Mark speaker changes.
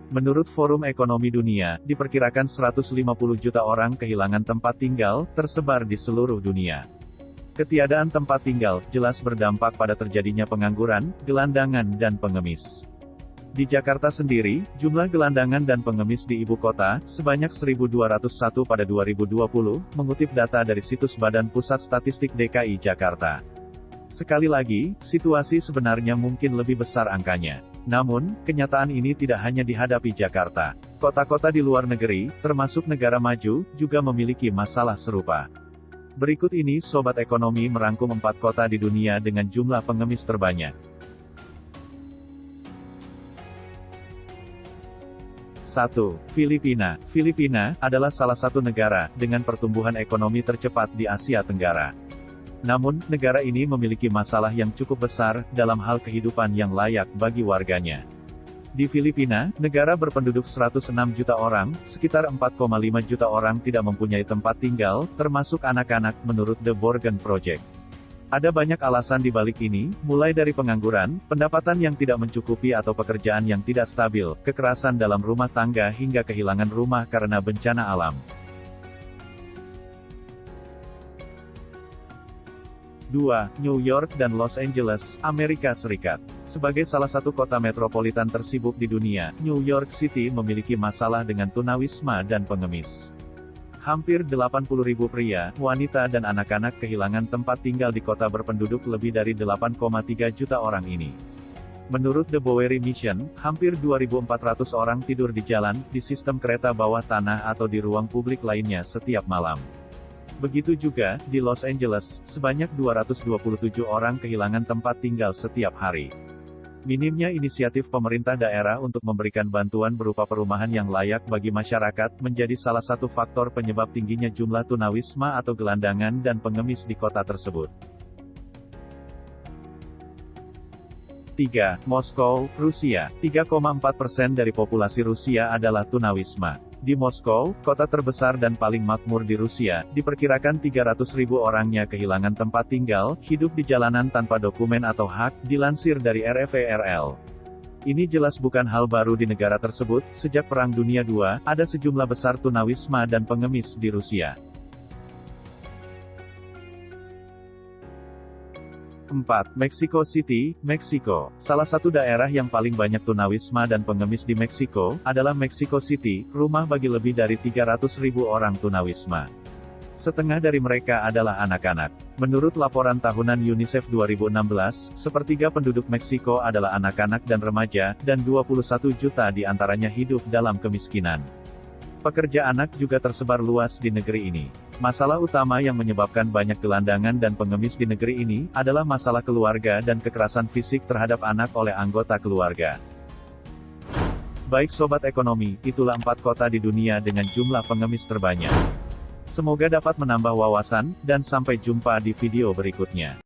Speaker 1: Menurut Forum Ekonomi Dunia, diperkirakan 150 juta orang kehilangan tempat tinggal, tersebar di seluruh dunia. Ketiadaan tempat tinggal, jelas berdampak pada terjadinya pengangguran, gelandangan dan pengemis. Di Jakarta sendiri, jumlah gelandangan dan pengemis di ibu kota, sebanyak 1.201 pada 2020, mengutip data dari situs Badan Pusat Statistik DKI Jakarta. Sekali lagi, situasi sebenarnya mungkin lebih besar angkanya. Namun, kenyataan ini tidak hanya dihadapi Jakarta. Kota-kota di luar negeri, termasuk negara maju, juga memiliki masalah serupa. Berikut ini Sobat Ekonomi merangkum 4 kota di dunia dengan jumlah pengemis terbanyak. 1. Filipina. Filipina adalah salah satu negara dengan pertumbuhan ekonomi tercepat di Asia Tenggara. Namun, negara ini memiliki masalah yang cukup besar dalam hal kehidupan yang layak bagi warganya. Di Filipina, negara berpenduduk 106 juta orang, sekitar 4,5 juta orang tidak mempunyai tempat tinggal, termasuk anak-anak, menurut The Borgen Project. Ada banyak alasan di balik ini, mulai dari pengangguran, pendapatan yang tidak mencukupi atau pekerjaan yang tidak stabil, kekerasan dalam rumah tangga hingga kehilangan rumah karena bencana alam. 2. New York dan Los Angeles, Amerika Serikat. Sebagai salah satu kota metropolitan tersibuk di dunia, New York City memiliki masalah dengan tunawisma dan pengemis. Hampir 80.000 pria, wanita dan anak-anak kehilangan tempat tinggal di kota berpenduduk lebih dari 8,3 juta orang ini. Menurut The Bowery Mission, hampir 2.400 orang tidur di jalan, di sistem kereta bawah tanah atau di ruang publik lainnya setiap malam. Begitu juga, di Los Angeles, sebanyak 227 orang kehilangan tempat tinggal setiap hari. Minimnya inisiatif pemerintah daerah untuk memberikan bantuan berupa perumahan yang layak bagi masyarakat, menjadi salah satu faktor penyebab tingginya jumlah tunawisma atau gelandangan dan pengemis di kota tersebut. 3. Moskow, Rusia. 3,4% dari populasi Rusia adalah tunawisma. Di Moskow, kota terbesar dan paling makmur di Rusia, diperkirakan 300.000 orangnya kehilangan tempat tinggal, hidup di jalanan tanpa dokumen atau hak, dilansir dari RFA-RL. Ini jelas bukan hal baru di negara tersebut, sejak Perang Dunia II, ada sejumlah besar tunawisma dan pengemis di Rusia. 4. Mexico City, Meksiko. Salah satu daerah yang paling banyak tunawisma dan pengemis di Meksiko, adalah Mexico City, rumah bagi lebih dari 300.000 orang tunawisma. Setengah dari mereka adalah anak-anak. Menurut laporan tahunan UNICEF 2016, sepertiga penduduk Meksiko adalah anak-anak dan remaja, dan 21 juta di antaranya hidup dalam kemiskinan. Pekerja anak juga tersebar luas di negeri ini. Masalah utama yang menyebabkan banyak gelandangan dan pengemis di negeri ini, adalah masalah keluarga dan kekerasan fisik terhadap anak oleh anggota keluarga. Baik Sobat Ekonomi, itulah 4 kota di dunia dengan jumlah pengemis terbanyak. Semoga dapat menambah wawasan, dan sampai jumpa di video berikutnya.